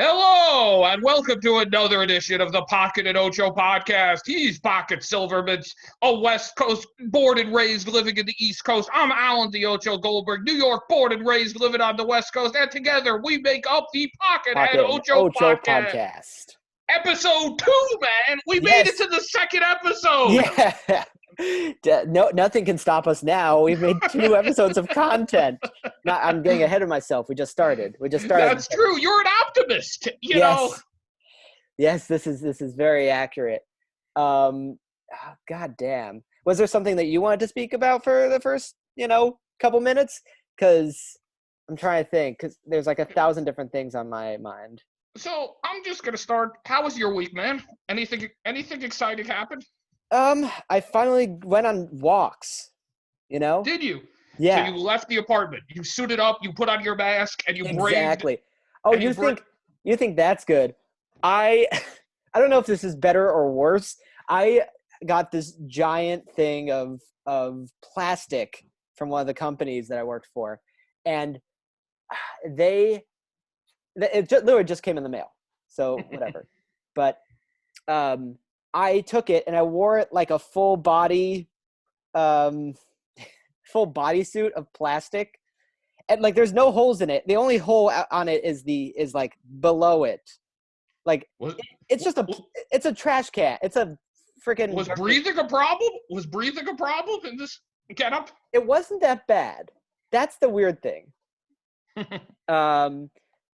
Hello, and welcome to another edition of the Pocket and Ocho podcast. He's Pocket Silvermans, a West Coast born and raised living in the East Coast. I'm Alan the Ocho Goldberg, New York born and raised living on the West Coast. And together we make up the Pocket and Ocho podcast. Episode 2, man. We made it to the second episode. Yeah. No, nothing can stop us now. We've made 2 episodes of content. I'm getting ahead of myself. We just started. That's true. You're an optimist, you know. Yes, this is very accurate. God damn. Was there something that you wanted to speak about for the first, couple minutes? Because I'm trying to think. Because there's like 1,000 different things on my mind. So I'm just gonna start. How was your week, man? Anything exciting happened? I finally went on walks. Did you? Yeah. So you left the apartment. You suited up. You put on your mask, and you braved. Exactly. Oh, you think that's good? I don't know if this is better or worse. I got this giant thing of plastic from one of the companies that I worked for, and it literally just came in the mail. So whatever. But I took it and I wore it like a full bodysuit of plastic, and like there's no holes in it. The only hole on it is like below it. Like it's a trash can. It's a freaking. Was breathing a problem? Was breathing a problem in this getup? It wasn't that bad. That's the weird thing.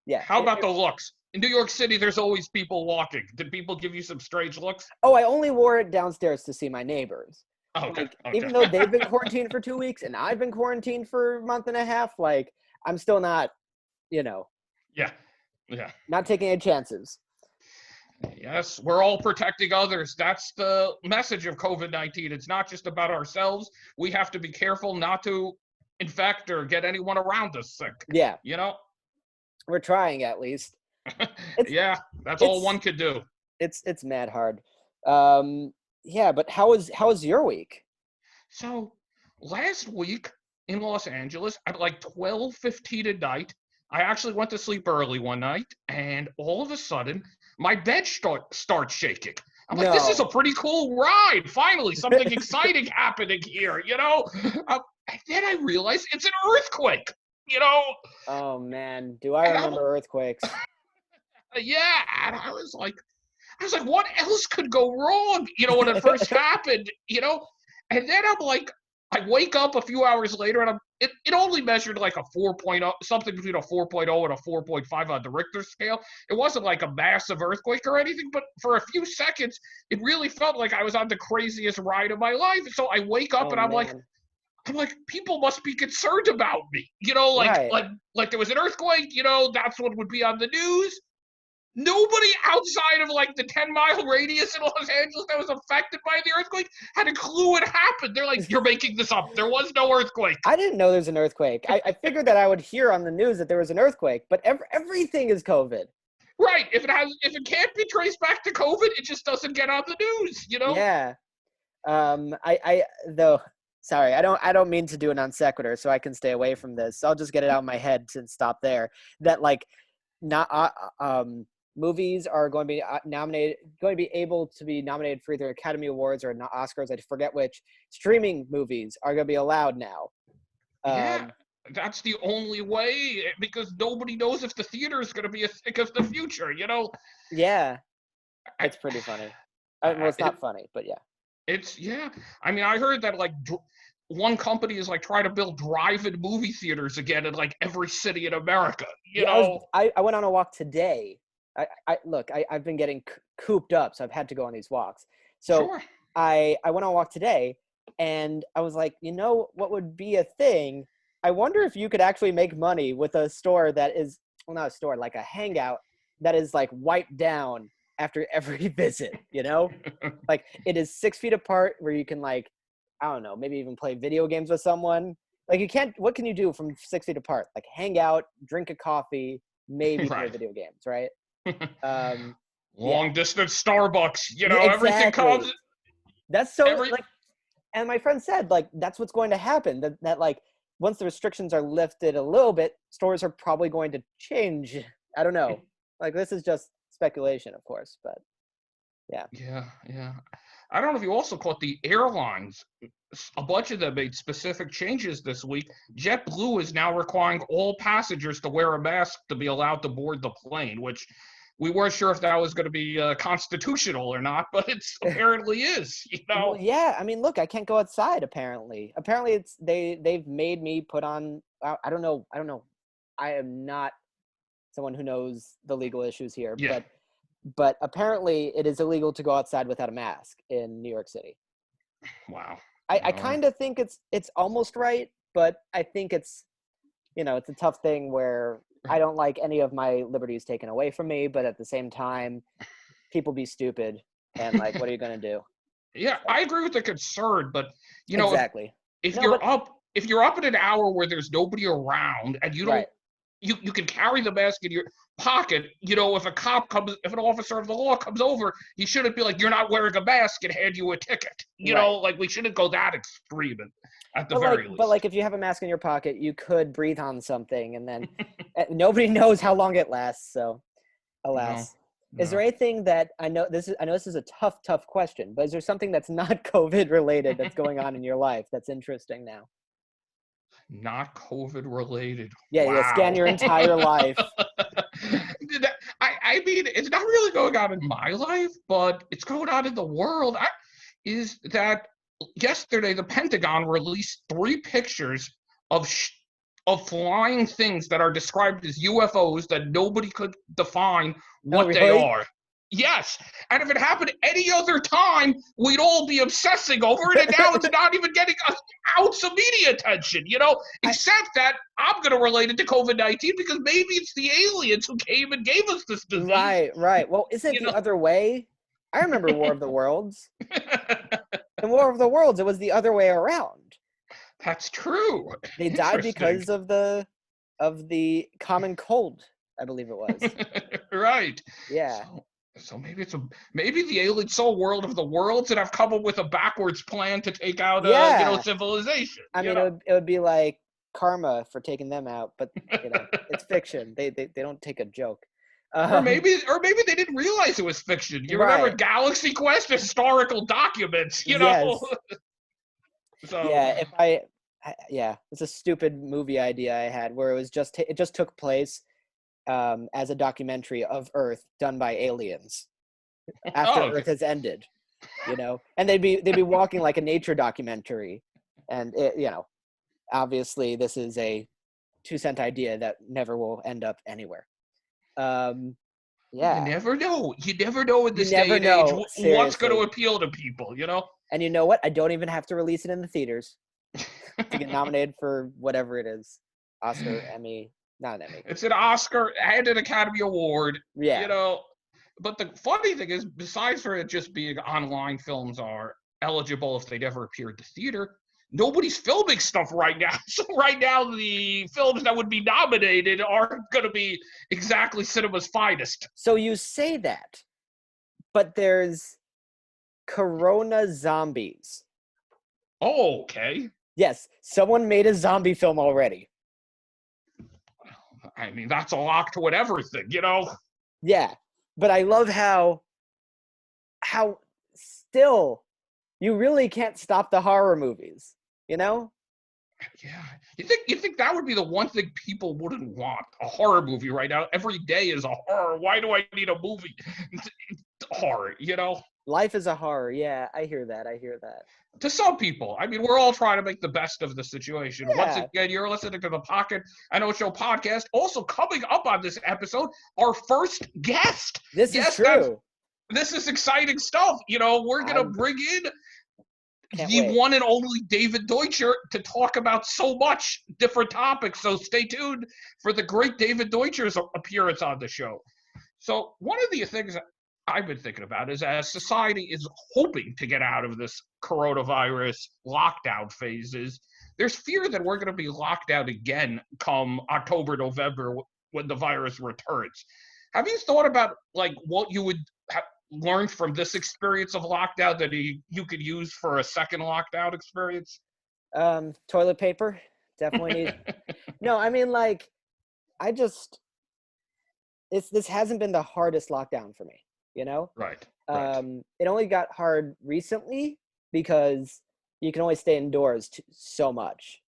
Yeah. How about the looks? In New York City, there's always people walking. Did people give you some strange looks? Oh, I only wore it downstairs to see my neighbors. Okay. Even though they've been quarantined for 2 weeks and I've been quarantined for a month and a half, like I'm still not, Yeah. not taking any chances. Yes, we're all protecting others. That's the message of COVID-19. It's not just about ourselves. We have to be careful not to infect or get anyone around us sick. Yeah. We're trying at least. Yeah, that's all one could do. It's mad hard. Yeah, but how was your week? So last week in Los Angeles at like 12:15 at night, I actually went to sleep early one night, and all of a sudden my bed starts shaking. I'm like, this is a pretty cool ride. Finally, something exciting happening here, and then I realized it's an earthquake, Oh, man. Do I remember earthquakes? Yeah, and I was like, what else could go wrong, when it first happened, And then I'm like, I wake up a few hours later, and it only measured like a 4.0, something between a 4.0 and a 4.5 on the Richter scale. It wasn't like a massive earthquake or anything, but for a few seconds, it really felt like I was on the craziest ride of my life. So I wake up and I'm like, people must be concerned about me, Right. like there was an earthquake, that's what would be on the news. Nobody outside of like the 10-mile radius in Los Angeles that was affected by the earthquake had a clue what happened. They're like, you're making this up. There was no earthquake. I didn't know there's an earthquake. I figured that I would hear on the news that there was an earthquake, but everything is COVID. Right. If it can't be traced back to COVID, it just doesn't get on the news, Yeah. Sorry, I don't mean to do a non sequitur, so I can stay away from this. I'll just get it out of my head and stop there. That movies are going to be able to be nominated for either Academy Awards or Oscars. I forget which. Streaming movies are going to be allowed now. Yeah, that's the only way, because nobody knows if the theater is going to be a thing of the future, Yeah, it's pretty funny. Well, it's not funny, but yeah. I mean, I heard that like one company is like trying to build drive-in movie theaters again in like every city in America. I went on a walk today. I've been getting cooped up, so I've had to go on these walks. So sure. I went on a walk today, and I was like, what would be a thing? I wonder if you could actually make money with a store that is, well, not a store, like a hangout that is like wiped down after every visit, Like it is 6 feet apart where you can like, I don't know, maybe even play video games with someone. Like what can you do from 6 feet apart? Like hang out, drink a coffee, maybe play video games, right? Long distance Starbucks, Exactly. Everything comes. That's so and my friend said like that's what's going to happen. That like once the restrictions are lifted a little bit, stores are probably going to change. I don't know. Like, this is just speculation, of course, but yeah. Yeah, yeah. I don't know if you also caught the airlines. A bunch of them made specific changes this week. JetBlue is now requiring all passengers to wear a mask to be allowed to board the plane, which we weren't sure if that was going to be constitutional or not, but it's apparently is. Well, yeah. I mean, look, I can't go outside. Apparently, it's they've made me put on. I don't know. I am not someone who knows the legal issues here, Yeah. but apparently it is illegal to go outside without a mask in New York City. Wow. I kind of think it's almost right, but I think it's it's a tough thing where I don't like any of my liberties taken away from me, but at the same time, people be stupid, and like, what are you gonna do? Yeah, I agree with the concern, but Exactly. if No, you're but up at an hour where there's nobody around and you don't right. you can carry the mask in your pocket. If an officer of the law comes over, he shouldn't be like, you're not wearing a mask and hand you a ticket. Right. Like we shouldn't go that extreme at the But very but least. if you have a mask in your pocket, you could breathe on something, and then nobody knows how long it lasts. So, No, alas. Is there no, anything that I know this is a tough question, but is there something that's not COVID related that's going on in your life that's interesting now? not COVID related. Yeah, scan Wow. your entire life. I mean, it's not really going on in my life, but it's going on in the world. Is that yesterday the Pentagon released 3 pictures of of flying things that are described as UFOs that nobody could define Oh, what they really? are. Yes, and if it happened any other time, we'd all be obsessing over it, and now it's not even getting an ounce of media attention, I except that I'm going to relate it to COVID-19 because maybe it's the aliens who came and gave us this disease, right. Well, isn't it you the know. other way? I remember War of the Worlds. In War of the Worlds, it was the other way around. That's true. They died Interesting. because of the common cold, I believe it was. Right. Yeah. So maybe the aliens saw World of the Worlds and have come up with a backwards plan to take out Yeah. civilization. I mean, it would be like karma for taking them out, but it's fiction. They don't take a joke. Or Um, maybe they didn't realize it was fiction. You remember right. Galaxy Quest historical documents. Yes. So Yeah. Yeah, it's a stupid movie idea I had where it just took place as a documentary of Earth done by aliens after oh, Earth has ended, and they'd be walking like a nature documentary, and obviously this is a 2-cent idea that never will end up anywhere. you Yeah, never know. You never know in you this day never and age know, what's going to seriously. appeal to people. And you know what? I don't even have to release it in the theaters to get nominated for whatever it is, Oscar, Emmy, not an Emmy. It's an Oscar and an Academy Award, you Yeah. know. But the funny thing is, besides for it just being online, films are eligible if they never appear at the theater. Nobody's filming stuff right now. So right now, the films that would be nominated aren't going to be exactly cinema's finest. So you say that, but there's Corona Zombies. Oh, okay. Yes, someone made a zombie film already. I mean, that's a lock to everything. Yeah, but I love how still you really can't stop the horror movies, you know? Yeah. You think that would be the one thing people wouldn't want? A horror movie right now. Every day is a horror. Why do I need a movie? Horror. Life is a horror. Yeah, I hear that. To some people. I mean, we're all trying to make the best of the situation. Once Yeah, again, you're listening to the Pocket and Ocho podcast. Also coming up on this episode, our first guest. this is Yes, true. this is exciting stuff. We're gonna I bring in can't the wait. one and only David Deutscher to talk about so much different topics. So stay tuned for the great David Deutscher's appearance on the show. So one of the things I've been thinking about is as society is hoping to get out of this coronavirus lockdown phases, there's fear that we're going to be locked out again come October, November when the virus returns. Have you thought about like what you would learn from this experience of lockdown that you could use for a second lockdown experience? Toilet paper definitely need. No, I mean, like, I just this hasn't been the hardest lockdown for me, you know? Right. Right. It only got hard recently because you can only stay indoors so much.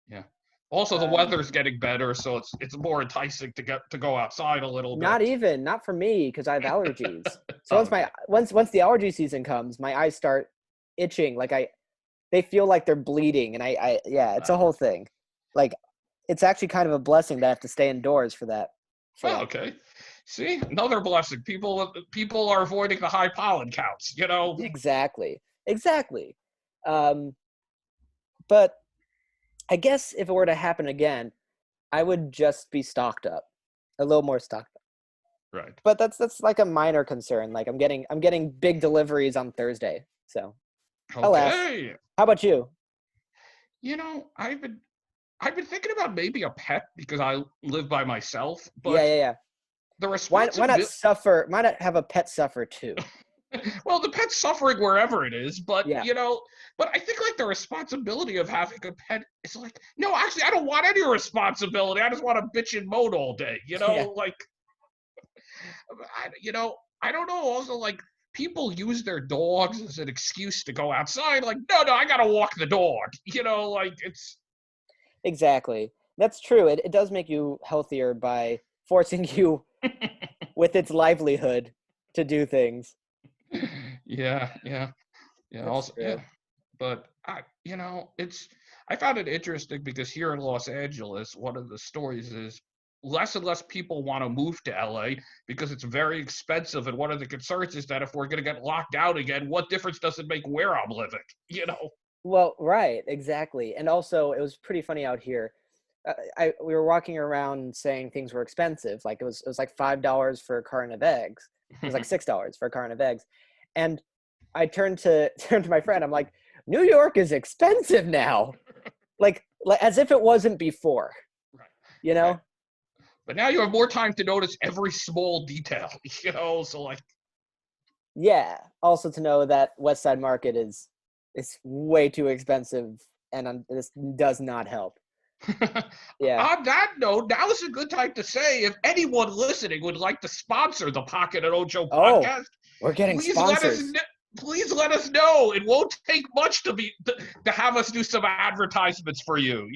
Yeah. Also, the Um, weather's getting better, so it's more enticing to go outside a little bit. not for me because I have allergies. So Oh, okay. once the allergy season comes, my eyes start itching. Like they feel like they're bleeding, and yeah, it's a whole thing. Like it's actually kind of a blessing that I have to stay indoors for that. Oh, okay. See, another blessing. People are avoiding the high pollen counts. Exactly. Exactly. Um, but I guess if it were to happen again, I would just be stocked up, a little more stocked up. Right. But that's like a minor concern. Like I'm getting big deliveries on Thursday. So alas. Okay. How about you? I've been thinking about maybe a pet because I live by myself, Yeah, but yeah, yeah. the Why not responsibility. suffer? Why not have a pet suffer too? Well, the pet's suffering wherever it is, but Yeah. but I think like the responsibility of having a pet is like, no, actually, I don't want any responsibility. I just want to bitch and moan all day. Yeah. Like, I don't know. Also, like, people use their dogs as an excuse to go outside. Like, no, I gotta walk the dog. Like it's. Exactly. That's true. It does make you healthier by forcing you with its livelihood to do things. Yeah, yeah, yeah. That's Also, yeah, true. but it's. I found it interesting because here in Los Angeles, one of the stories is less and less people want to move to LA because it's very expensive. And one of the concerns is that if we're going to get locked out again, what difference does it make where I'm living? Well, right, exactly. And also, it was pretty funny out here. We were walking around saying things were expensive. Like it was like $5 for a carton of eggs. It was like $6 for a carton of eggs. And I turned to turned to my friend. I'm like, New York is expensive now. Like as if it wasn't before. Right. You Right. know? But now you have more time to notice every small detail. So like. Yeah. Also to know that West Side Market is way too expensive, and this does not help. Yeah. On that note, now is a good time to say if anyone listening would like to sponsor the Pocket and Ocho Oh, podcast, we're getting please let us sponsors. know. Please let us know. It won't take much to have us do some advertisements for you.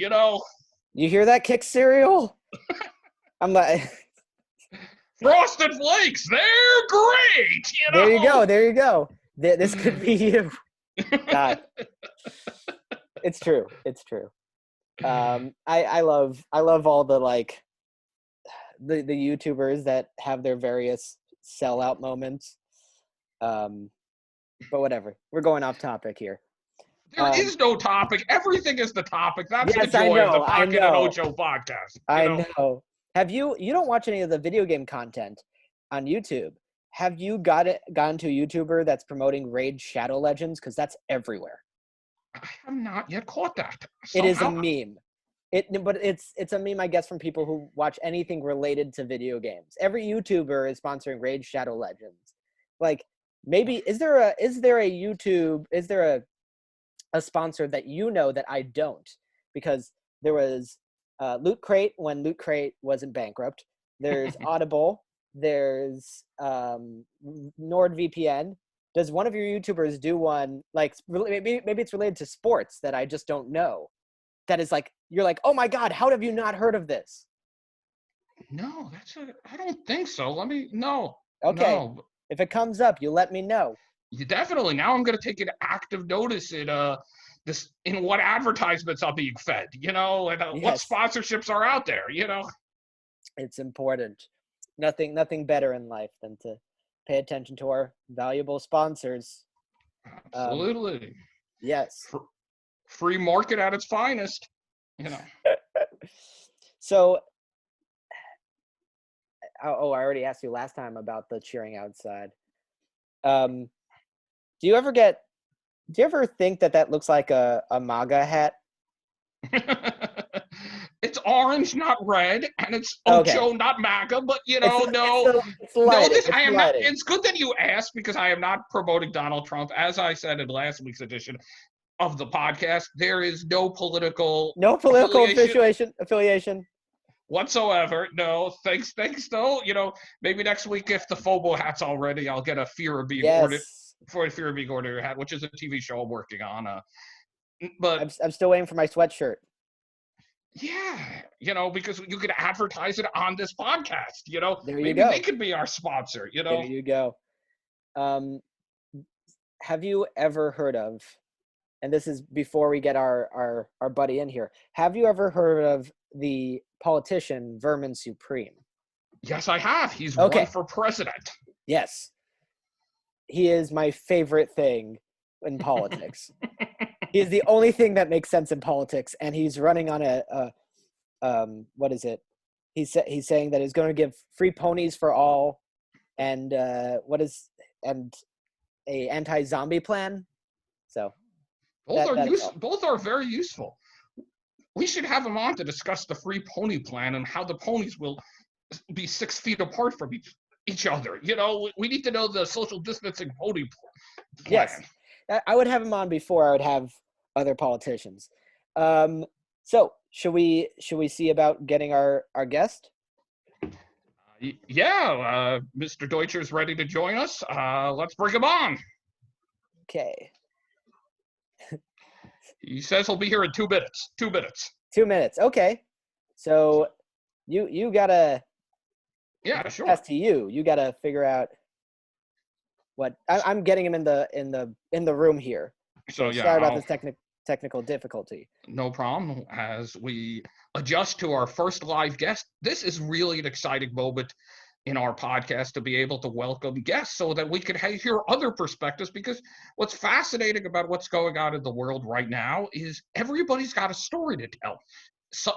You hear that, Kick Cereal? I'm like, Frosted Flakes, they're great. there you go. There you go. This could be you. God, it's true. It's true. I love all the like the YouTubers that have their various sellout moments. But whatever. We're going off topic here. There is no topic. Everything is the topic. That's the Yes, I joy of the know. I Pocket and know. Ocho podcast. I know. Have you don't watch any of the video game content on YouTube? Have you gone to a YouTuber that's promoting Raid Shadow Legends? Because that's everywhere. I have not yet caught that. It is a Somehow. meme. But it's a meme, I guess, from people who watch anything related to video games. Every YouTuber is sponsoring Raid Shadow Legends. Like, maybe is there a sponsor that you know that I don't? Because there was Loot Crate when Loot Crate wasn't bankrupt. There's Audible. There's NordVPN. Does one of your YouTubers do one like maybe it's related to sports that I just don't know? That is like you're like, oh my God, how have you not heard of this? No, I don't think so. No. Okay, No. if it comes up, you let me know. You definitely. Now I'm going to take an active notice in what advertisements are being fed, and what Yes, sponsorships are out there, it's important. Nothing better in life than to pay attention to our valuable sponsors. Absolutely. Yes. Free market at its finest. So, I already asked you last time about the cheering outside. Do you ever think that looks like a MAGA hat? It's orange, not red, and it's Okay. Ocho, not MAGA. But no, it's lighting. I It's am not. lighting. It's good that you asked because I am not promoting Donald Trump. As I said in last week's edition of the podcast, there is no political No political affiliation. affiliation. whatsoever. No, thanks though. Maybe next week if the FOMO hat's all ready, I'll get a Fear of Being Ordered Yes. for a Fear of Being Ordered hat, which is a TV show I'm working on. But I'm still waiting for my sweatshirt. yeah, because you could advertise it on this podcast. There you Maybe go. they could be our sponsor. There you go. Have you ever heard of, and this is before we get our buddy in here, have you ever heard of the politician Vermin Supreme? Yes, I have. He's Okay. run for president. Yes. He is my favorite thing in politics. He is the only thing that makes sense in politics, and he's running on what is it? He's saying that he's going to give free ponies for all, and and a anti-zombie plan. So both are very useful. We should have him on to discuss the free pony plan and how the ponies will be 6 feet apart from each other. We need to know the social distancing pony plan. Yes, I would have him on before I would have other politicians. So should we see about getting our guest? Yeah, Mr. Deutscher is ready to join us. Let's bring him on. Okay. He says he'll be here in 2 minutes. 2 minutes. 2 minutes. Okay. So you gotta. Yeah, sure. That's to you. You gotta figure out what I'm getting him in the room here. So yeah. Sorry about this technical difficulty. No problem. As we adjust to our first live guest, this is really an exciting moment in our podcast to be able to welcome guests so that we can hear other perspectives, because what's fascinating about what's going on in the world right now is everybody's got a story to tell. So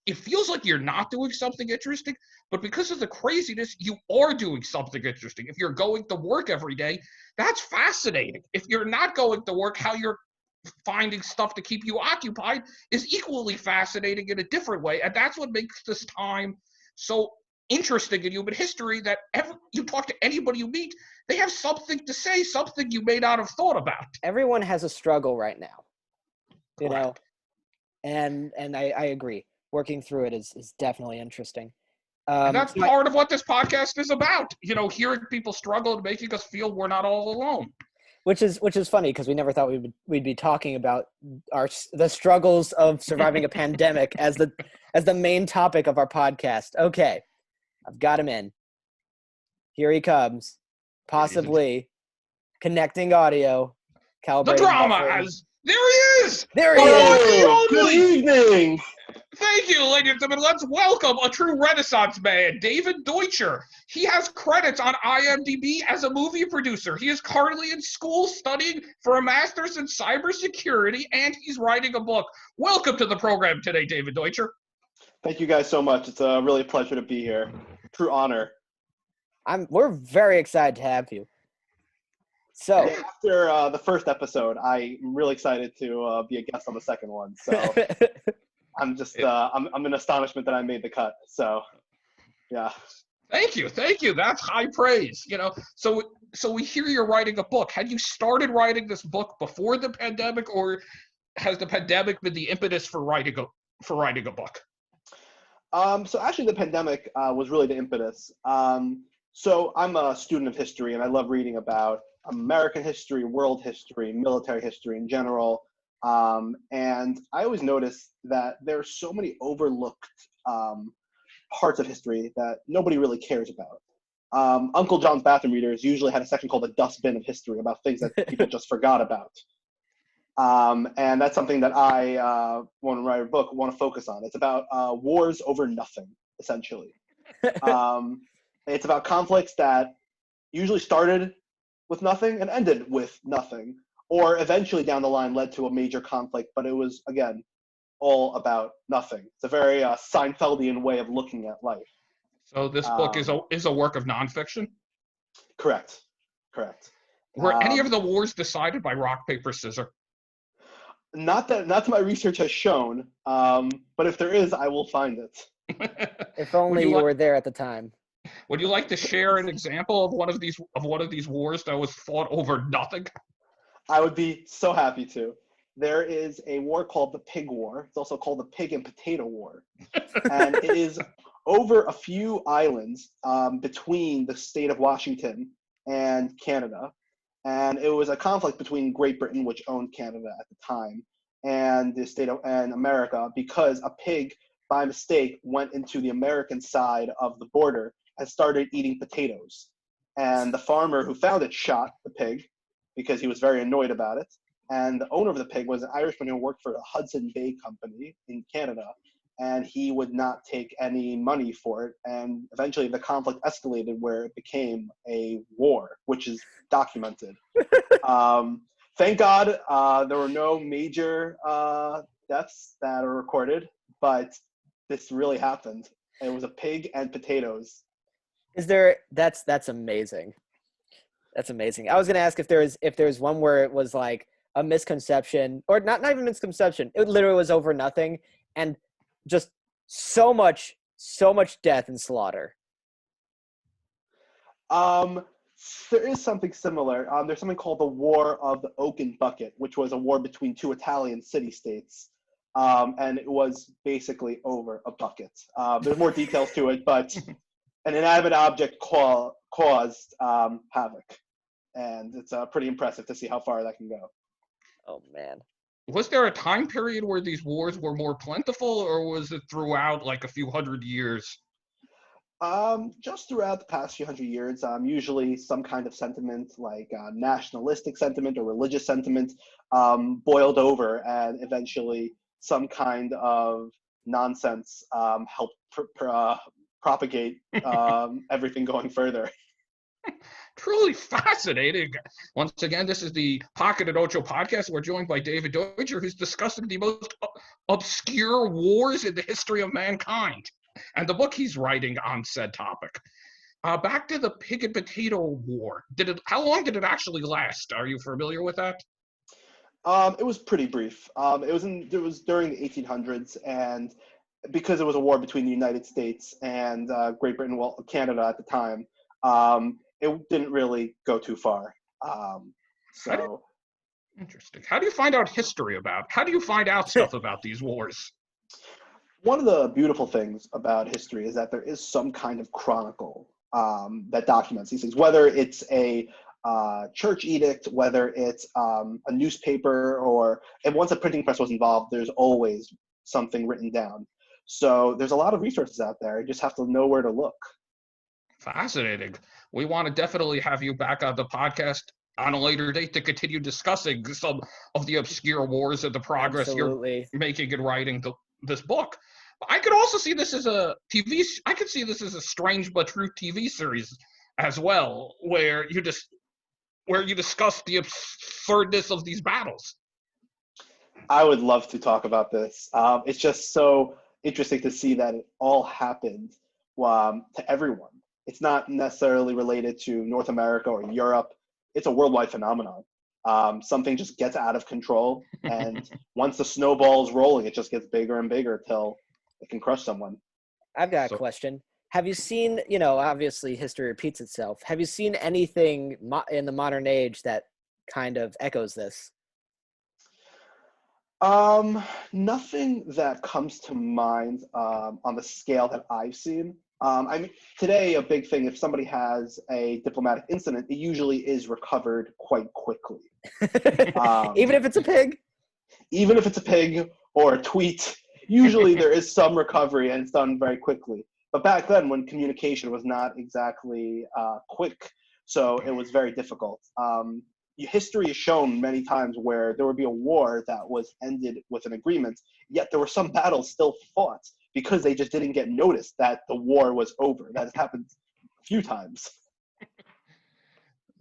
it feels like you're not doing something interesting, but because of the craziness, you are doing something interesting. If you're going to work every day, that's fascinating. If you're not going to work, how you're finding stuff to keep you occupied is equally fascinating in a different way. And that's what makes this time so interesting in human history, that you talk to anybody you meet, they have something to say, something you may not have thought about. Everyone has a struggle right now, and I agree. Working through it is definitely interesting. And that's part of what this podcast is about. Hearing people struggle and making us feel we're not all alone. Which is funny, because we never thought we'd be talking about the struggles of surviving a pandemic as the main topic of our podcast. Okay, I've got him in. Here he comes, possibly connecting audio, calibrating. The drama there he is. There he is. Good evening. Thank you, ladies and gentlemen. Let's welcome a true Renaissance man, David Deutscher. He has credits on IMDb as a movie producer. He is currently in school studying for a master's in cybersecurity, and he's writing a book. Welcome to the program today, David Deutscher. Thank you guys so much. It's really a pleasure to be here. True honor. We're very excited to have you. So after the first episode, I'm really excited to be a guest on the second one. So I'm just I'm in astonishment that I made the cut. So yeah. Thank you. That's high praise. So we hear you're writing a book. Had you started writing this book before the pandemic, or has the pandemic been the impetus for writing a book? So actually, the pandemic was really the impetus. So I'm a student of history, and I love reading about American history, world history, military history in general. And I always notice that there are so many overlooked parts of history that nobody really cares about. Uncle John's Bathroom Readers usually had a section called the dustbin of history, about things that people just forgot about. And that's something that I, when I write a book, want to focus on. It's about wars over nothing, essentially. It's about conflicts that usually started with nothing and ended with nothing, or eventually down the line led to a major conflict, but it was, again, all about nothing. It's a very Seinfeldian way of looking at life. So this book is a work of nonfiction? Correct. Were any of the wars decided by rock, paper, scissors? Not that my research has shown, but if there is, I will find it. If only you were there at the time. Would you like to share an example of one of these wars that was fought over nothing? I would be so happy to. there is a war called the Pig War. It's also called the Pig and Potato War. And it is over a few islands between the state of Washington and Canada. And it was a conflict between Great Britain, which owned Canada at the time, and the state of and America, because a pig, by mistake, went into the American side of the border and started eating potatoes. And the farmer who found it shot the pig because he was very annoyed about it. And the owner of the pig was an Irishman who worked for the Hudson Bay Company in Canada, and he would not take any money for it. And eventually the conflict escalated where it became a war, which is documented. Thank God there were no major deaths that are recorded, but this really happened. It was a pig and potatoes. That's amazing. That's amazing. I was gonna ask if there's one where it was like a misconception, or not even misconception. It literally was over nothing, and just so much death and slaughter. There is something similar. There's something called the War of the Oaken Bucket, which was a war between two Italian city-states. And it was basically over a bucket. There's more details to it, but an inanimate object caused havoc. And it's pretty impressive to see how far that can go. Oh, man. Was there a time period where these wars were more plentiful, or was it throughout like a few hundred years? Just throughout the past few hundred years, usually some kind of sentiment like nationalistic sentiment or religious sentiment boiled over, and eventually some kind of nonsense helped propagate everything going further. Truly fascinating. Once again, this is the Pocketed Ocho podcast. We're joined by David Deutscher, who's discussing the most obscure wars in the history of mankind, and the book he's writing on said topic. Back to the Pig and Potato War. How long did it actually last? Are you familiar with that? It was pretty brief. It was during the 1800s, and because it was a war between the United States and Great Britain, well, Canada at the time, it didn't really go too far. Interesting. How do you find out history about? How do you find out stuff about these wars? One of the beautiful things about history is that there is some kind of chronicle that documents these things, whether it's a church edict, whether it's a newspaper, and once a printing press was involved, there's always something written down. So there's a lot of resources out there. You just have to know where to look. Fascinating. We want to definitely have you back on the podcast on a later date to continue discussing some of the obscure wars and the progress Absolutely. You're making in writing this book. I could also see this as a I could see this as a Strange But True TV series as well, where you discuss the absurdness of these battles. I would love to talk about this. It's just so interesting to see that it all happened to everyone. It's not necessarily related to North America or Europe. It's a worldwide phenomenon. Something just gets out of control, and once the snowball's rolling, it just gets bigger and bigger till it can crush someone. I've got a question. Have you seen, obviously history repeats itself. Have you seen anything in the modern age that kind of echoes this? Nothing that comes to mind on the scale that I've seen. I mean, today a big thing, if somebody has a diplomatic incident, it usually is recovered quite quickly. Even if it's a pig? Even if it's a pig or a tweet, usually there is some recovery and it's done very quickly. But back then, when communication was not exactly quick, so it was very difficult. History has shown many times where there would be a war that was ended with an agreement, yet there were some battles still fought because they just didn't get noticed that the war was over. That has happened a few times.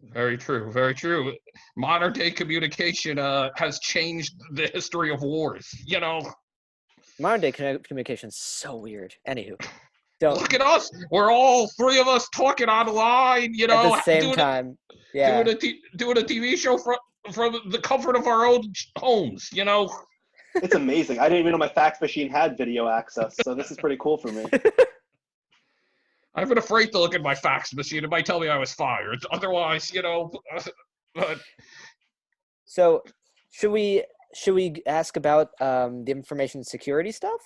Very true, very true. Modern day communication has changed the history of wars, Modern day communication is so weird. Anywho. Look at us. We're all three of us talking online, at the same time. Yeah. Doing a TV show from the comfort of our own homes, It's amazing. I didn't even know my fax machine had video access, so this is pretty cool for me. I've been afraid to look at my fax machine. It might tell me I was fired. Otherwise, but... So, should we should we ask about the information security stuff?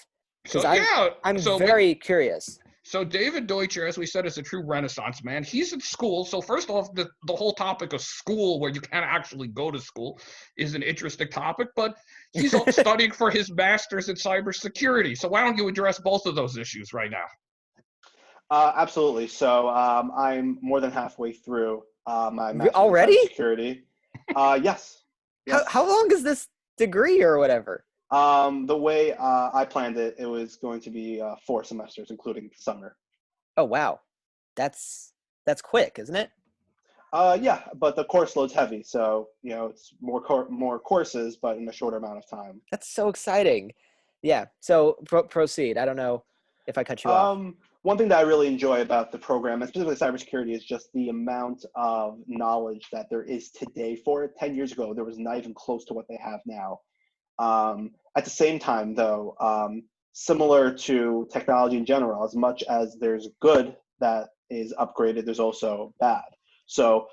Because So yeah, I'm very curious. so David Deutscher, as we said, is a true Renaissance man. He's in school. So first off, the whole topic of school, where you can't actually go to school, is an interesting topic. But he's studying for his master's in cybersecurity. So why don't you address both of those issues right now? Absolutely. So I'm more than halfway through my master's Already? in cybersecurity. Yes. How long is this degree or whatever? The way I planned it, it was going to be 4 semesters, including summer. Oh wow, that's quick, isn't it? Yeah, but the course load's heavy, so it's more courses, but in a shorter amount of time. That's so exciting. Yeah. So proceed. I don't know if I cut you off. One thing that I really enjoy about the program, and specifically cybersecurity, is just the amount of knowledge that there is today for it. 10 years ago, there was not even close to what they have now. At the same time, though, similar to technology in general, as much as there's good that is upgraded, there's also bad. So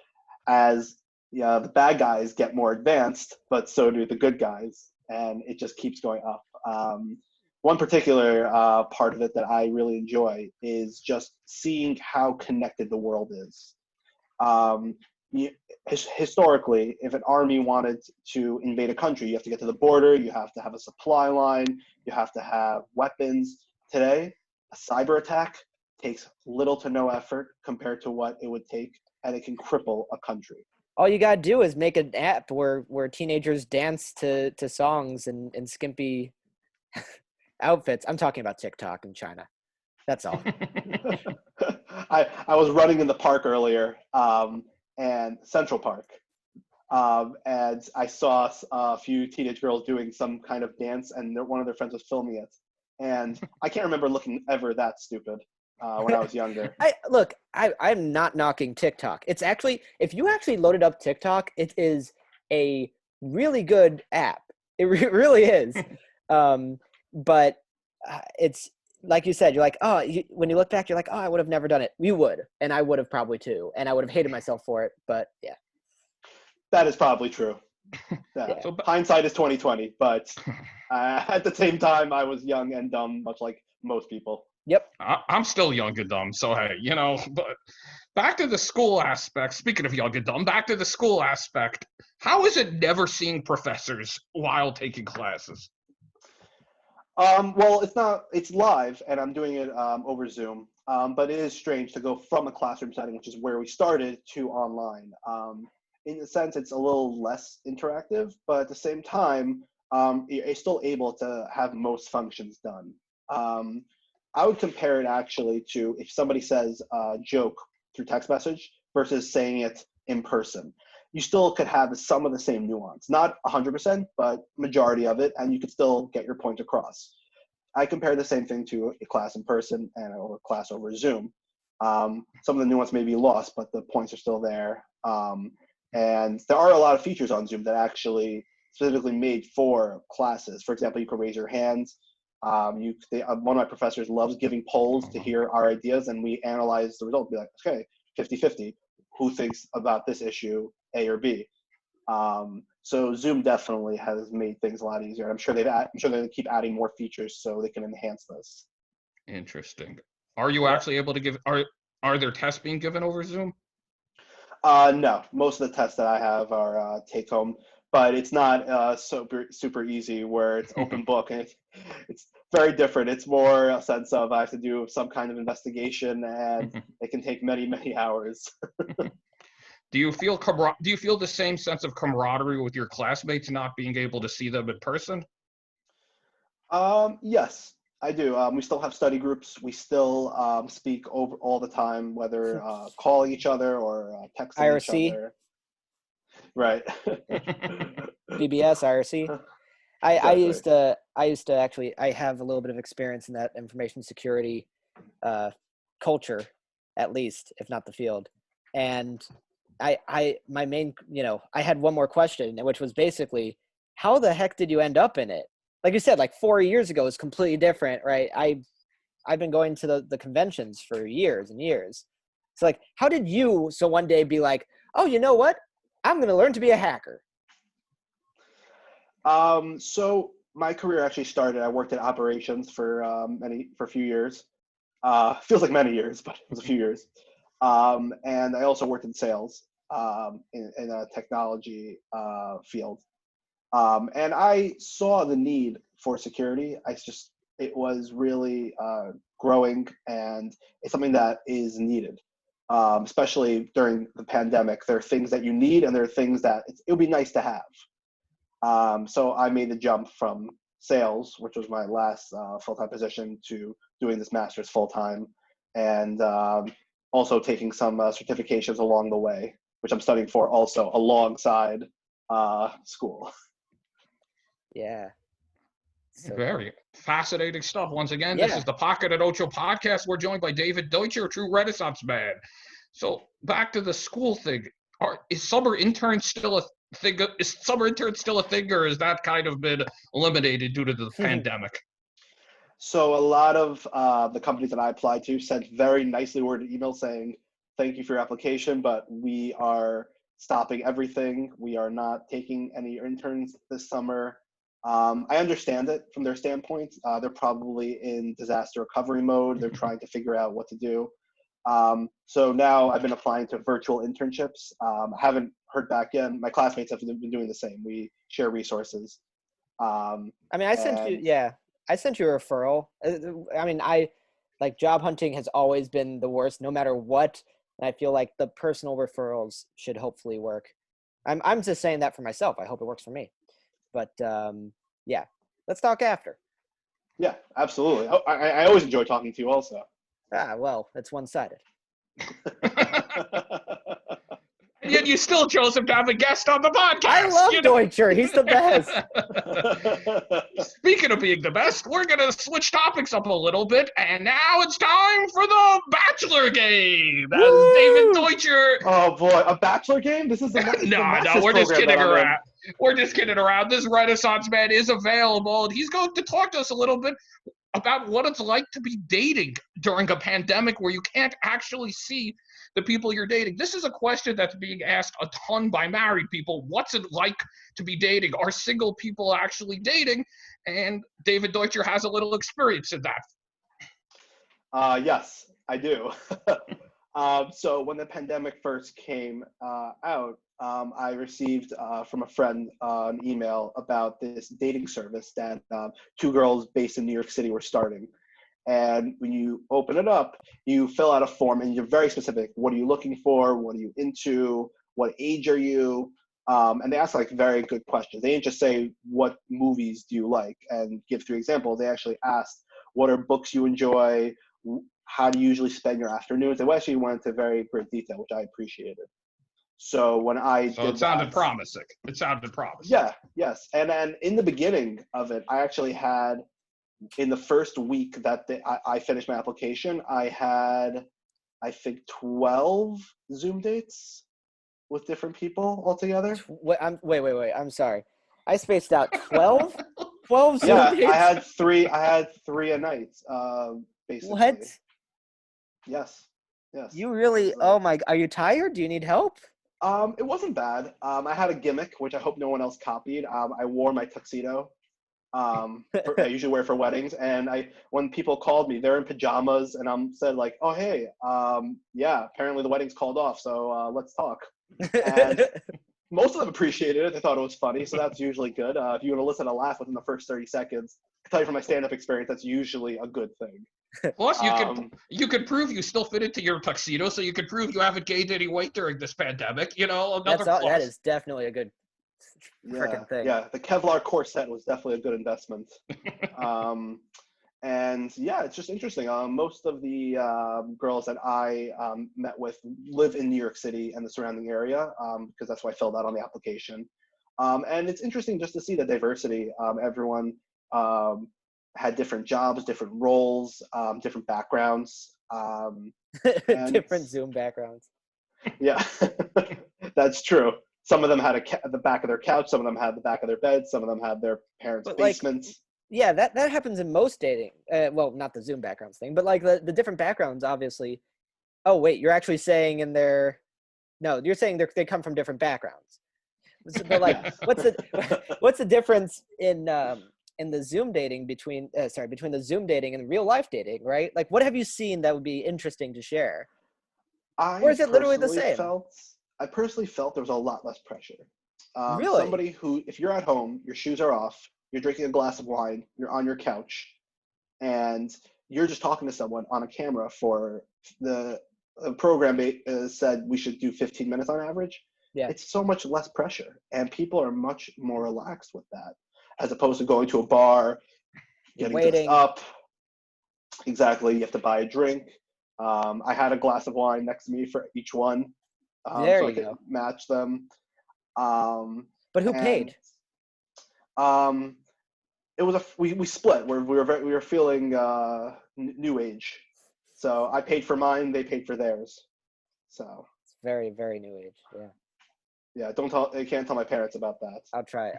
as the bad guys get more advanced, but so do the good guys, and it just keeps going up. One particular part of it that I really enjoy is just seeing how connected the world is. Historically, if an army wanted to invade a country, you have to get to the border, you have to have a supply line, you have to have weapons. Today, a cyber attack takes little to no effort compared to what it would take, and it can cripple a country. All you gotta do is make an app where teenagers dance to songs in skimpy outfits. I'm talking about TikTok in China. That's all. I was running in the park earlier, and Central Park, and I saw a few teenage girls doing some kind of dance, and one of their friends was filming it. And I can't remember looking ever that stupid when I was younger. I'm not knocking TikTok. It's actually, if you actually loaded up TikTok, it is a really good app. It really is. But it's like you said, you're like, when you look back, you're like, I would have never done it. You would, and I would have probably too, and I would have hated myself for it. But yeah, that is probably true. Yeah. So hindsight is 2020, but at the same time, I was young and dumb, much like most people. Yep. I'm still young and dumb, so hey, but back to the school aspect. Speaking of young and dumb, back to the school aspect. How is it never seeing professors while taking classes? Well, it's live, and I'm doing it over Zoom, but it is strange to go from a classroom setting, which is where we started, to online. In a sense, it's a little less interactive, but at the same time, you're still able to have most functions done. I would compare it actually to if somebody says a joke through text message versus saying it in person. You still could have some of the same nuance, not 100%, but majority of it, and you could still get your point across. I compare the same thing to a class in person and or a class over Zoom. Some of the nuance may be lost, but the points are still there. And there are a lot of features on Zoom that actually specifically made for classes. For example, you can raise your hands. One of my professors loves giving polls to hear our ideas, and we analyze the result. Be like, okay, 50-50. Who thinks about this issue, A or B? So Zoom definitely has made things a lot easier. I'm sure they keep adding more features so they can enhance this. Interesting. Are you actually able to give? Are there tests being given over Zoom? No, most of the tests that I have are take home, but it's not super easy where it's open book, and it's very different. It's more a sense of I have to do some kind of investigation, and it can take many hours. Do you feel the same sense of camaraderie with your classmates not being able to see them in person? Yes, I do. We still have study groups. We still speak over all the time, whether calling each other or texting IRC. each other. Right. BBS, IRC. I used to actually, I have a little bit of experience in that information security culture, at least, if not the field. And my main, I had one more question, which was basically, how the heck did you end up in it? Like you said, like 4 years ago is completely different, right? I've been going to the conventions for years and years. So like, how did you one day be like, oh, you know what? I'm going to learn to be a hacker? So my career actually started. I worked in operations for a few years. Feels like many years, but it was a few years. And I also worked in sales in a technology field. And I saw the need for security. It was really growing, and it's something that is needed, especially during the pandemic. There are things that you need, and there are things that it would be nice to have. So I made the jump from sales, which was my last full-time position, to doing this master's full-time, and also taking some certifications along the way, which I'm studying for also alongside school. Yeah. So Very fascinating stuff. Once again, Yeah. This is the Pocket at Ocho podcast. We're joined by David Deutscher, a true Renaissance man. So back to the school thing. Is summer intern still a thing? Is summer intern still a thing, or has that kind of been eliminated due to the pandemic? So a lot of the companies that I applied to sent very nicely worded emails saying, "Thank you for your application, but we are stopping everything. We are not taking any interns this summer." I understand it from their standpoint. They're probably in disaster recovery mode. They're trying to figure out what to do. So now I've been applying to virtual internships. I haven't heard back yet. My classmates have been doing the same. We share resources. I mean, I sent you a referral. I mean, like job hunting has always been the worst, no matter what. And I feel like the personal referrals should hopefully work. I'm just saying that for myself. I hope it works for me. But yeah, let's talk after. Yeah, absolutely. I always enjoy talking to you also. Well, it's one-sided. And yet you still chose him to have a guest on the podcast. I love Deutscher. He's the best. Speaking of being the best, we're going to switch topics up a little bit, and now it's time for the Bachelor game. That is David Deutscher. Oh boy, a Bachelor game? This is the No, we're just kidding around. We're just kidding around. This Renaissance man is available, and he's going to talk to us a little bit about what it's like to be dating during a pandemic where you can't actually see the people you're dating. This is a question that's being asked a ton by married people. What's it like to be dating? Are single people actually dating? And David Deutscher has a little experience in that. Yes, I do. So when the pandemic first came out, I received from a friend an email about this dating service that two girls based in New York City were starting. And when you open it up, you fill out a form and you're very specific. What are you looking for? What are you into? What age are you? And they ask like very good questions. They didn't just say, what movies do you like? And give 3 examples. They actually asked, what are books you enjoy? How do you usually spend your afternoons? They actually went into very great detail, which I appreciated. So when it sounded promising. It sounded promising. Yeah, yes. And then in the beginning of it, I actually had, in the first week that I finished my application, I had, I think, 12 Zoom dates with different people altogether. Wait. I'm sorry. I spaced out 12? 12 Zoom Yeah, dates? I had three a night, basically. What? Yes. You really, oh my, are you tired? Do you need help? It wasn't bad. I had a gimmick, which I hope no one else copied. I wore my tuxedo. I usually wear for weddings, and when people called me, they're in pajamas, and I'm said like, "Oh hey, yeah, apparently the wedding's called off, so let's talk." And most of them appreciated it. They thought it was funny, so that's usually good. If you want to listen to laugh within the first 30 seconds, I tell you from my stand-up experience, that's usually a good thing. Plus, you could prove you still fit into your tuxedo, so you could prove you haven't gained any weight during this pandemic. You know, that is definitely a good freaking thing. Yeah, the Kevlar corset was definitely a good investment. And yeah, it's just interesting. Most of the girls that I met with live in New York City and the surrounding area, because that's why I filled out on the application. And it's interesting just to see the diversity. Everyone had different jobs, different roles, different backgrounds. Different Zoom backgrounds. Yeah, that's true. Some of them had the back of their couch. Some of them had the back of their bed. Some of them had their parents' basements. Like, yeah, that happens in most dating. Well, not the Zoom backgrounds thing, but like the different backgrounds, obviously. Oh, wait, you're actually saying you're saying they come from different backgrounds. But like, Yes. what's the difference in the Zoom dating between the Zoom dating and real life dating, right? Like, what have you seen that would be interesting to share? Or is it literally the same? I personally felt there was a lot less pressure. Really? Somebody who, if you're at home, your shoes are off, you're drinking a glass of wine, you're on your couch, and you're just talking to someone on a camera for the program said we should do 15 minutes on average. Yeah. It's so much less pressure, and people are much more relaxed with that, as opposed to going to a bar, getting dressed up. Exactly, you have to buy a drink. I had a glass of wine next to me for each one, so I could match them. But who paid? It was we split. We were feeling new age, so I paid for mine, they paid for theirs. So it's very, very new age. Yeah. Yeah, I can't tell my parents about that. I'll try.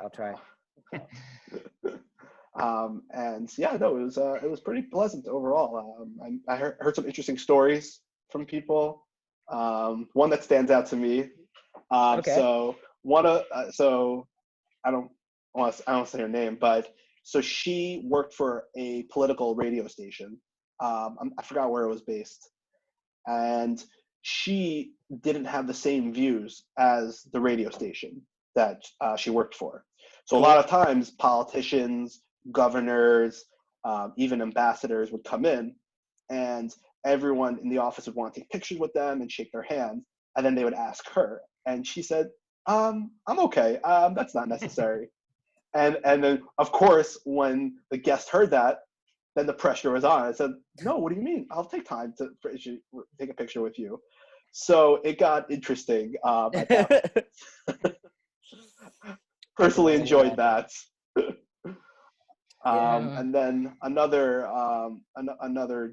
And yeah, no, it was pretty pleasant overall. I heard some interesting stories from people. One that stands out to me. Okay. So I don't want to say her name, but so she worked for a political radio station. I forgot where it was based, and she didn't have the same views as the radio station that she worked for. So Cool. A lot of times politicians, governors, even ambassadors would come in, and everyone in the office would want to take pictures with them and shake their hand, and then they would ask her, and she said, I'm okay, that's not necessary. And then of course when the guest heard that, then the pressure was on. I said, no, what do you mean? I'll take time to take a picture with you. So it got interesting at that. Personally enjoyed that. And then another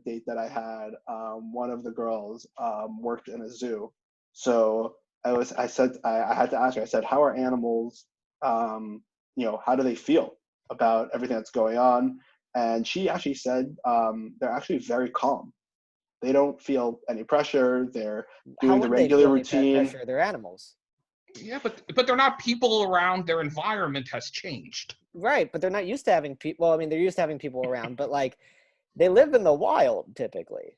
date that I had, one of the girls worked in a zoo. So I had to ask her, I said, how are animals, how do they feel about everything that's going on? And she actually said they're actually very calm. They don't feel any pressure. They're doing the regular routine. Pressure? They're animals. Yeah, but they're not people around. Their environment has changed. Right, but they're not used to having people. Well, I mean, they're used to having people around, but like, they live in the wild typically.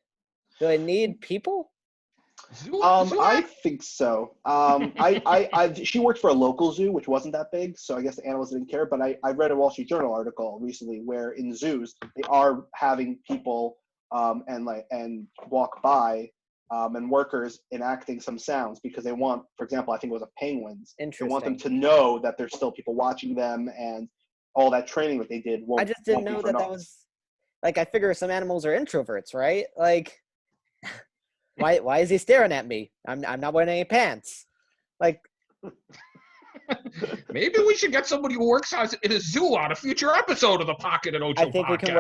Do they need people? I think so. She worked for a local zoo, which wasn't that big, so I guess the animals didn't care. But I read a Wall Street Journal article recently where in zoos they are having people and walk by and workers enacting some sounds because they want, for example, I think it was penguins. They want them to know that there's still people watching them, and all that training that they did won't. I just didn't know that was like. I figure some animals are introverts, right? Like. Why is he staring at me? I'm not wearing any pants. Like, maybe we should get somebody who works in a zoo on a future episode of the Pocket and Ocho podcast. I think we can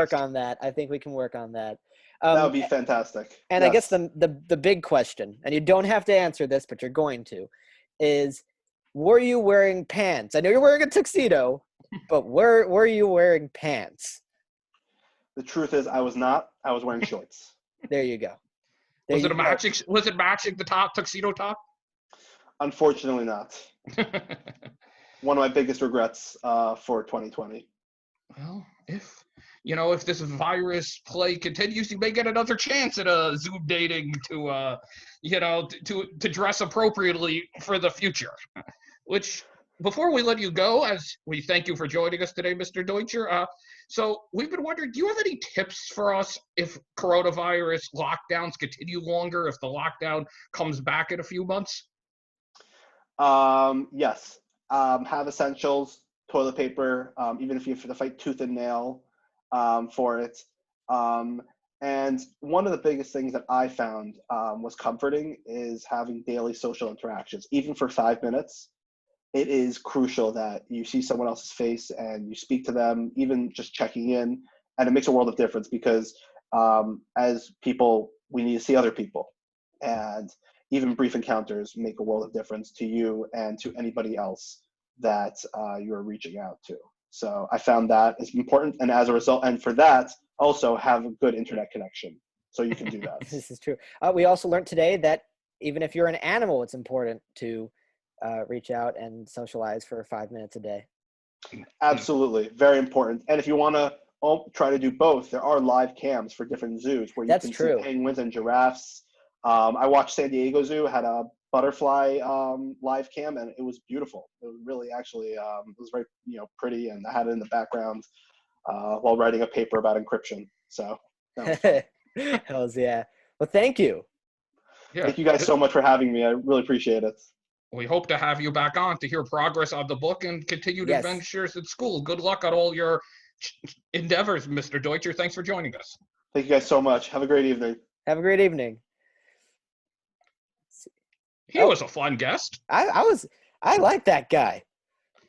work on that. That would be fantastic. And yes. I guess the big question, and you don't have to answer this, but you're going to, is were you wearing pants? I know you're wearing a tuxedo, but were you wearing pants? The truth is I was not. I was wearing shorts. There you go. Was it matching the top tuxedo top? Unfortunately not. One of my biggest regrets for 2020. Well, if this virus play continues, you may get another chance at a Zoom dating to dress appropriately for the future. Which, before we let you go, as we thank you for joining us today, Mr. Deutscher, so we've been wondering, do you have any tips for us if coronavirus lockdowns continue longer, if the lockdown comes back in a few months? Yes. Have essentials, toilet paper, even if you have to fight tooth and nail for it. And one of the biggest things that I found was comforting is having daily social interactions, even for 5 minutes. It is crucial that you see someone else's face and you speak to them, even just checking in. And it makes a world of difference because as people, we need to see other people. And even brief encounters make a world of difference to you and to anybody else that you're reaching out to. So I found that is important. And as a result, and for that, also have a good internet connection. So you can do that. This is true. We also learned today that even if you're an animal, it's important to reach out and socialize for 5 minutes a day. Absolutely, very important. And if you want to try to do both, there are live cams for different zoos where you That's can true. see penguins and giraffes. I watched San Diego Zoo had a butterfly live cam, and it was beautiful. It was really actually it was very pretty, and I had it in the background while writing a paper about encryption. So that was fun. Hells yeah. Well, thank you. Yeah. Thank you guys so much for having me. I really appreciate it. We hope to have you back on to hear progress on the book and continued Yes. adventures at school. Good luck on all your endeavors, Mr. Deutscher. Thanks for joining us. Thank you guys so much. Have a great evening. Have a great evening. He was a fun guest. I like that guy.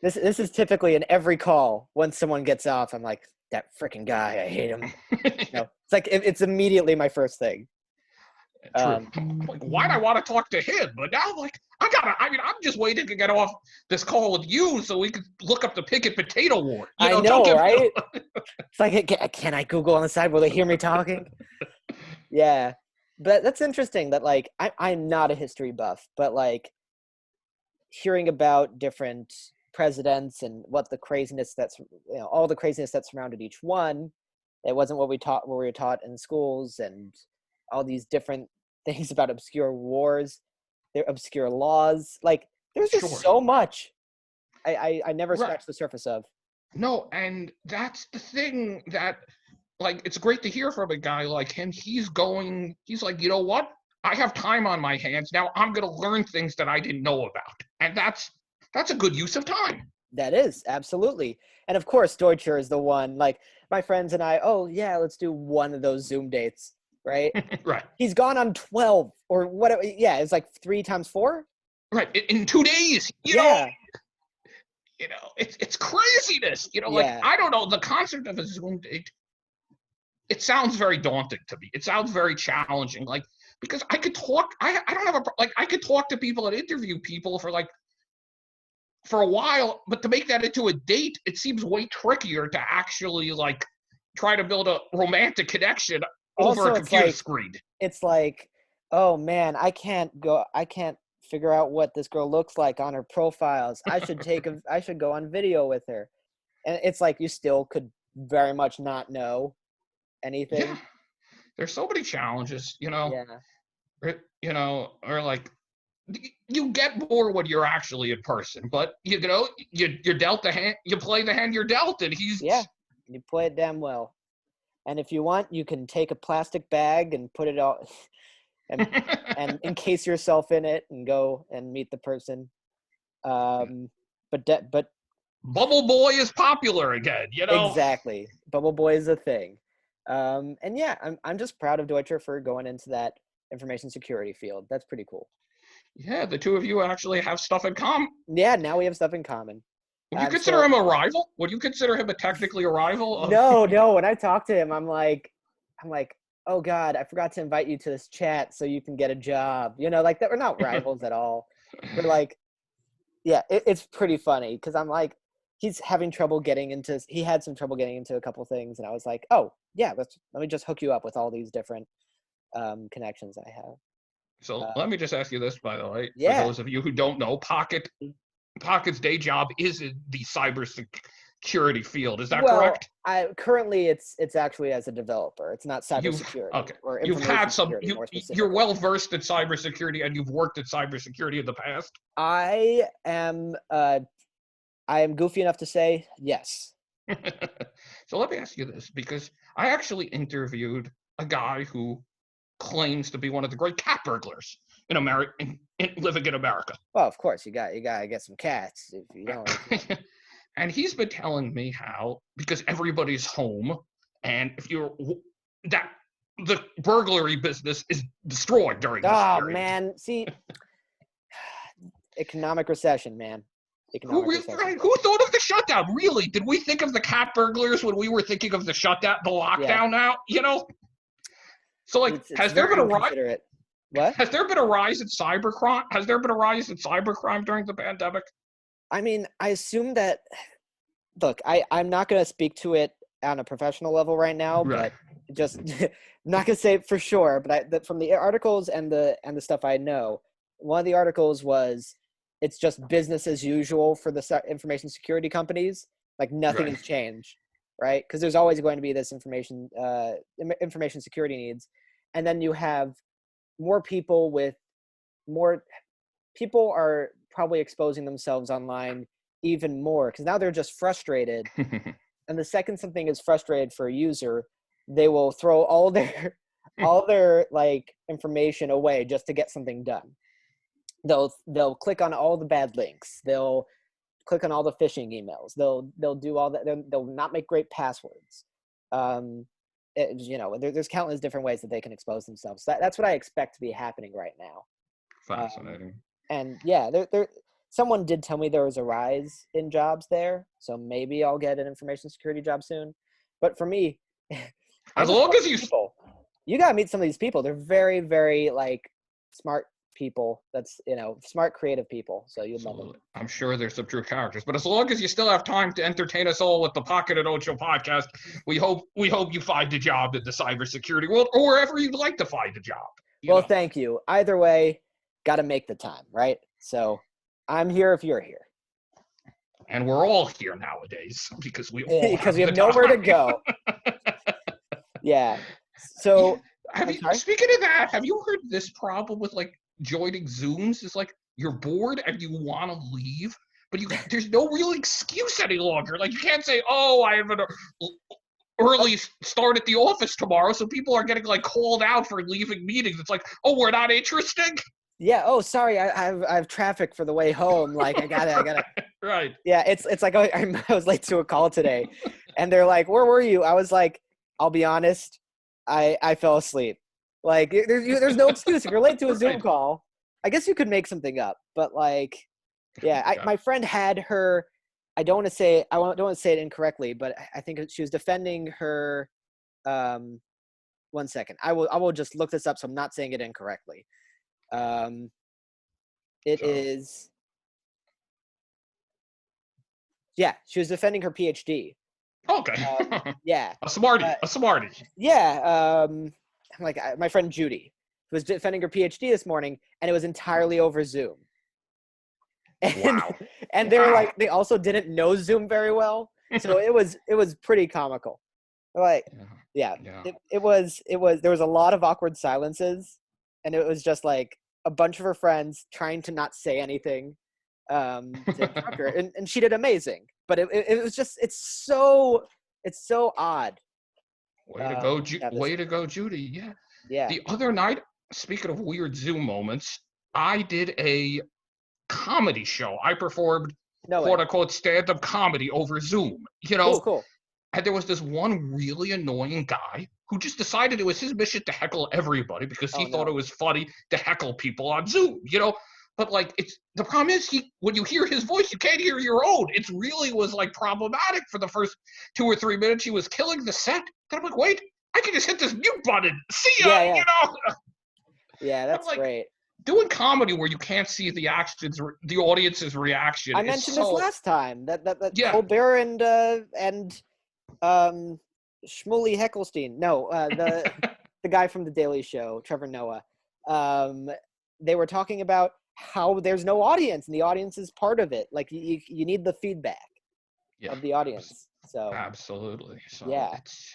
This is typically in every call when someone gets off. I'm like, that freaking guy. I hate him. It's like it's immediately my first thing. True. Like, why'd I want to talk to him? But now, like, I'm just waiting to get off this call with you so we could look up the pig and potato war. I know, right? It's like, can I Google on the side? Will they hear me talking? Yeah. But that's interesting that, like, I'm not a history buff, but, like, hearing about different presidents and what the craziness all the craziness that surrounded each one, it wasn't what we were taught in schools, and all these different things about obscure wars, their obscure laws. Like, there's just so much I never scratched the surface of. No, and that's the thing that, like, it's great to hear from a guy like him. He's like, you know what? I have time on my hands. Now I'm going to learn things that I didn't know about. And that's a good use of time. That is, absolutely. And of course, Deutscher is the one, like, my friends and I, oh yeah, let's do one of those Zoom dates. Right? Right. He's gone on 12 or what? Yeah, it's like 3 times 4. Right. In 2 days. You know, it's craziness. Like, I don't know, the concept of a Zoom date, it sounds very daunting to me. It sounds very challenging. Like, because I could talk, I don't have I could talk to people and interview people for a while, but to make that into a date, it seems way trickier to actually, like, try to build a romantic connection over a computer screen. It's like, oh man, I can't figure out what this girl looks like on her profiles. I should go on video with her. And it's like, you still could very much not know anything. Yeah. There's so many challenges, Yeah. Or like, you get more when you're actually in person, but you're dealt the hand, you play the hand you're dealt, and you play it damn well. And if you want, you can take a plastic bag and put it all and encase yourself in it and go and meet the person. But Bubble Boy is popular again, Exactly. Bubble Boy is a thing. And yeah, I'm just proud of Deutscher for going into that information security field. That's pretty cool. Yeah, the two of you actually have stuff in common. Yeah, now we have stuff in common. Would you consider him a rival? Would you consider him technically a rival? No. When I talk to him, I'm like, oh God, I forgot to invite you to this chat so you can get a job. Like that. We're not rivals at all. We're like, yeah, it's pretty funny because I'm like, he had some trouble getting into a couple things, and I was like, oh yeah, let me just hook you up with all these different connections I have. So let me just ask you this, by the way, yeah. For those of you who don't know, Pocket's day job is in the cybersecurity field. Is that correct? Currently it's actually as a developer. It's not cybersecurity. Okay. Or you've had you're well versed in cybersecurity, and you've worked in cybersecurity in the past. I am goofy enough to say yes. So let me ask you this, because I actually interviewed a guy who claims to be one of the great cat burglars in America, living in America. Well, of course, you gotta get some cats. If you don't. And he's been telling me how, because everybody's home, and the burglary business is destroyed during this period. Oh man, see, economic recession, man. Who thought of the shutdown? Really? Did we think of the cat burglars when we were thinking of the shutdown, the lockdown now? So, like, has there been a rise? What? Has there been a rise in cybercrime? Has there been a rise in cybercrime during the pandemic? I mean, I assume that. Look, I'm not going to speak to it on a professional level right now, right. But just I'm not going to say it for sure. But from the articles and the stuff I know, one of the articles was it's just business as usual for the information security companies. Like nothing has changed, right? Because there's always going to be this information security needs. And then you have more people are probably exposing themselves online even more because now they're just frustrated. And the second something is frustrated for a user, they will throw all their like information away just to get something done. They'll click on all the bad links. They'll click on all the phishing emails. They'll do all that. They'll not make great passwords. There's countless different ways that they can expose themselves. That's what I expect to be happening right now. Fascinating. And yeah, someone did tell me there was a rise in jobs there, so maybe I'll get an information security job soon. But for me, as long as you gotta meet some of these people. They're very, very like smart people. That's smart, creative people. So you'd love them. I'm sure there's some true characters, but as long as you still have time to entertain us all with the Pocket and Ocho podcast, we hope you find a job in the cybersecurity world or wherever you'd like to find a job. Thank you. Either way, got to make the time, right? So I'm here if you're here. And we're all here nowadays because we have nowhere to go. Yeah. So speaking of that, have you heard this problem with like joining Zooms? It's like you're bored and you want to leave, but there's no real excuse any longer. Like you can't say, "Oh, I have an early start at the office tomorrow," so people are getting like called out for leaving meetings. It's like, "Oh, we're not interesting." Yeah. Oh, sorry. I have traffic for the way home. Like I gotta. Right. Yeah. It's like I was late to a call today, and they're like, "Where were you?" I was like, "I'll be honest, I fell asleep." Like there's no excuse if you're late to a Zoom call. I guess you could make something up, but like, yeah. My friend had her. I don't want to say it incorrectly, but I think she was defending her. 1 second. I will just look this up so I'm not saying it incorrectly. Is. Yeah, she was defending her PhD. Okay. Yeah. A smarty. Yeah. Like my friend Judy was defending her PhD this morning, and it was entirely over Zoom. And, wow. And they're like, they also didn't know Zoom very well, so it was pretty comical. Like, yeah. It was. There was a lot of awkward silences, and it was just like a bunch of her friends trying to not say anything. To interrupt her, and she did amazing. But it was just it's so odd. Way to go, Judy. Yeah. Yeah. The other night, speaking of weird Zoom moments, I did a comedy show. I performed quote unquote stand-up comedy over Zoom. Cool. And there was this one really annoying guy who just decided it was his mission to heckle everybody because he thought it was funny to heckle people on Zoom. But like the problem is when you hear his voice, you can't hear your own. It really was like problematic for the first 2 or 3 minutes. He was killing the set. Then I'm like, wait, I can just hit this mute button. See ya, Yeah, that's like, great. Doing comedy where you can't see the audience's reaction. I mentioned this last time that Colbert and Shmuley Heckelstein. No, the guy from The Daily Show, Trevor Noah. They were talking about how there's no audience and the audience is part of it. Like you need the feedback of the audience. So absolutely. So yeah, it's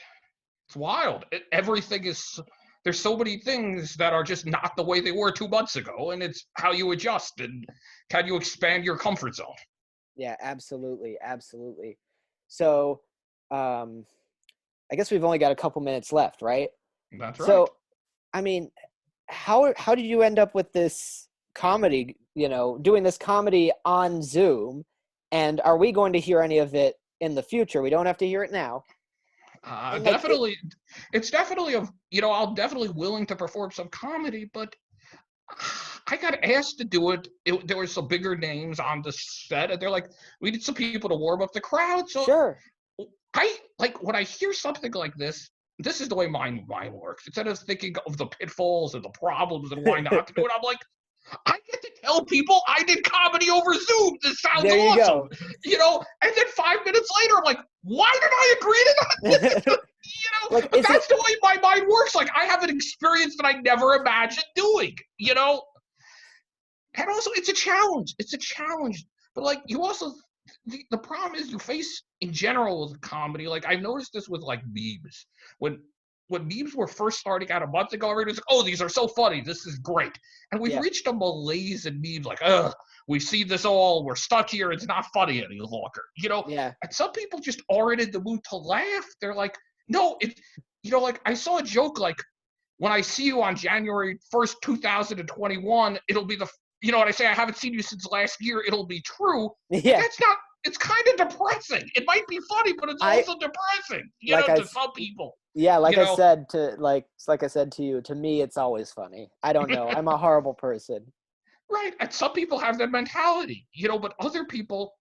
wild. Everything is. There's so many things that are just not the way they were 2 months ago, and it's how you adjust and can you expand your comfort zone. Yeah, absolutely. So, I guess we've only got a couple minutes left, right? That's right. So, I mean, how did you end up with this comedy, doing this comedy on Zoom? And are we going to hear any of it in the future? We don't have to hear it now. Definitely. It's definitely I'll definitely willing to perform some comedy, but I got asked to do it. There were some bigger names on the set, and they're like, we need some people to warm up the crowd. So sure. I like when I hear something like this. This is the way mine works. Instead of thinking of the pitfalls and the problems and why not to do it, I'm like, I get to tell people I did comedy over Zoom. This sounds awesome. And then 5 minutes later, I'm like, why did I agree to that? But that's the way my mind works. Like I have an experience that I never imagined doing, And also, it's a challenge. It's a challenge. But like, you also the problem is you face in general with comedy. Like I've noticed this with like memes. When when memes were first starting out a month ago, everybody was like, "Oh, these are so funny. This is great." And we've Yeah. reached a malaise in memes. Like, ugh, we've seen this all. We're stuck here. It's not funny any longer. Yeah. And some people just aren't in the mood to laugh. They're like, no, like I saw a joke like, when I see you on January 1st, 2021, it'll be when I say I haven't seen you since last year, it'll be true. And Yeah. that's not, it's kind of depressing. It might be funny, but it's I also depressing, like I to some people, Yeah, you know. like I said to you, to me it's always funny. I don't know. I'm a horrible person. Right. And some people have that mentality, but other people,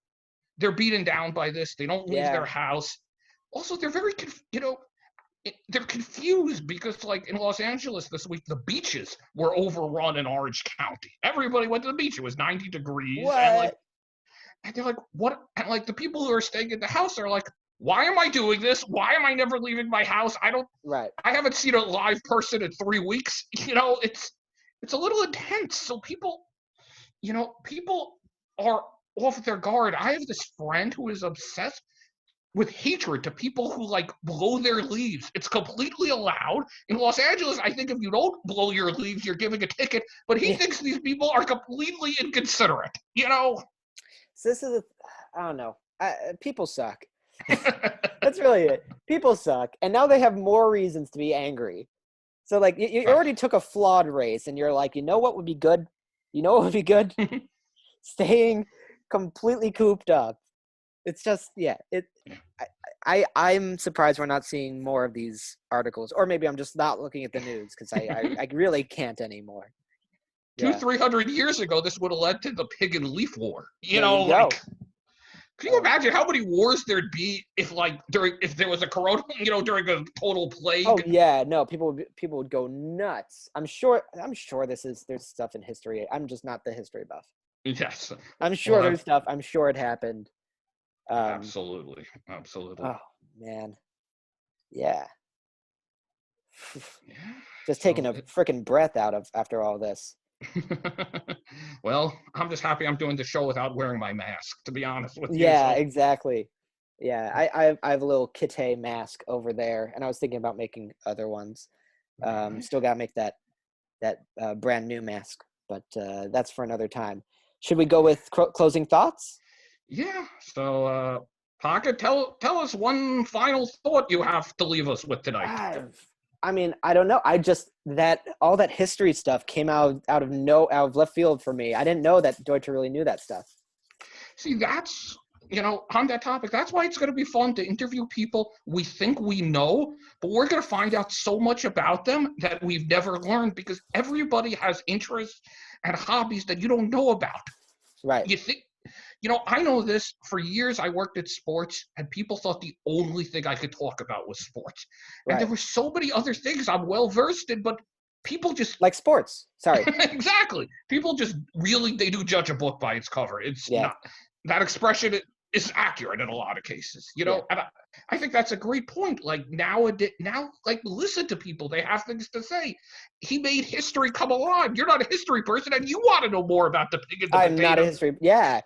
they're beaten down by this. They don't leave Yeah. their house. Also, they're very, they're confused because, like, in Los Angeles this week, the beaches were overrun in Orange County. Everybody went to the beach. It was 90 degrees, What? and they're like, what? And like the people who are staying in the house are like, why am I doing this? Why am I never leaving my house? Right. I haven't seen a live person in 3 weeks. It's a little intense. So people are off their guard. I have this friend who is obsessed with hatred to people who like blow their leaves. It's completely allowed. In Los Angeles, I think if you don't blow your leaves, you're giving a ticket. But he Yeah. thinks these people are completely inconsiderate. So this is I don't know. People suck. That's really it. People suck, and now they have more reasons to be angry. So like you already took a flawed race, and you're like, you know what would be good? You know what would be good? Staying completely cooped up. It's just I'm surprised we're not seeing more of these articles, or maybe I'm just not looking at the news because I really can't anymore. Two, Yeah. 300 years ago, this would have led to the pig and leaf war. There you go. Can you imagine how many wars there'd be if if there was a corona, during a total plague? Oh yeah, no, people would go nuts. I'm sure there's stuff in history. I'm just not the history buff. Yes. I'm sure there's stuff. I'm sure it happened. Absolutely. Oh man. Yeah. Yeah. Just taking a freaking breath after all this. Well, I'm just happy I'm doing the show without wearing my mask, to be honest with you. Yeah, exactly. Yeah, I have a little Kite mask over there, and I was thinking about making other ones. Still gotta make that brand new mask, but that's for another time. Should we go with closing thoughts? Yeah. So, Pocket, tell us one final thought you have to leave us with tonight. I mean, I don't know. I just all that history stuff came out of left field for me. I didn't know that Deutscher really knew that stuff. See, that's on that topic. That's why it's going to be fun to interview people we think we know, but we're going to find out so much about them that we've never learned because everybody has interests and hobbies that you don't know about. Right. You think. I know this. For years, I worked at sports, and people thought the only thing I could talk about was sports. And Right. there were so many other things I'm well versed in, but people just like sports. Sorry. Exactly. People just really they do judge a book by its cover. It's not that expression is accurate in a lot of cases. And I think that's a great point. Like now, like listen to people. They have things to say. He made history come alive. You're not a history person, and you want to know more about the pig and the I'm potato. not a history. Yeah.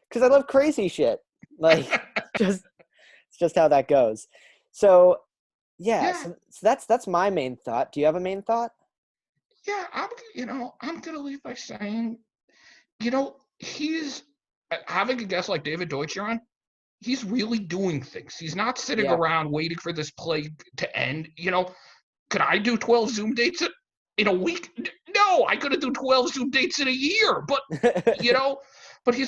Because I love crazy shit. Like, it's just how that goes. So, so that's my main thought. Do you have a main thought? Yeah, I'm gonna leave by saying, he's having a guest like David Deutscher on. He's really doing things. He's not sitting around waiting for this plague to end. Could I do 12 Zoom dates in a week? No, I couldn't do 12 Zoom dates in a year. But but he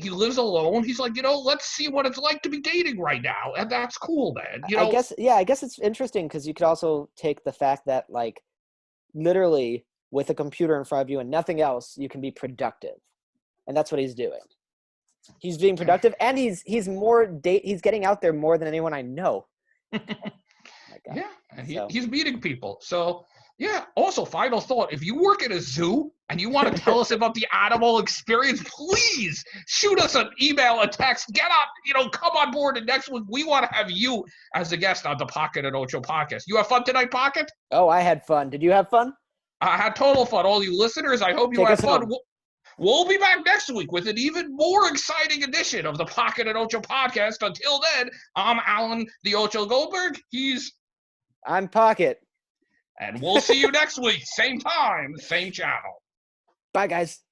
lives alone. He's like, let's see what it's like to be dating right now, and that's cool, man. I guess it's interesting because you could also take the fact that like literally with a computer in front of you and nothing else, you can be productive, and that's what he's doing. He's being productive, and he's getting out there more than anyone I know. Yeah, and he's meeting people. So yeah. Also, final thought: if you work at a zoo and you want to tell us about the animal experience, please shoot us an email, a text. Get up, come on board. And next week we want to have you as a guest on the Pocket and Ocho podcast. You have fun tonight, Pocket? Oh, I had fun. Did you have fun? I had total fun. All you listeners, I hope you Take had us fun. home. We'll be back next week with an even more exciting edition of the Pocket and Ocho podcast. Until then, I'm Alan the Ocho Goldberg. I'm Pocket. And we'll see you next week. Same time, same channel. Bye, guys.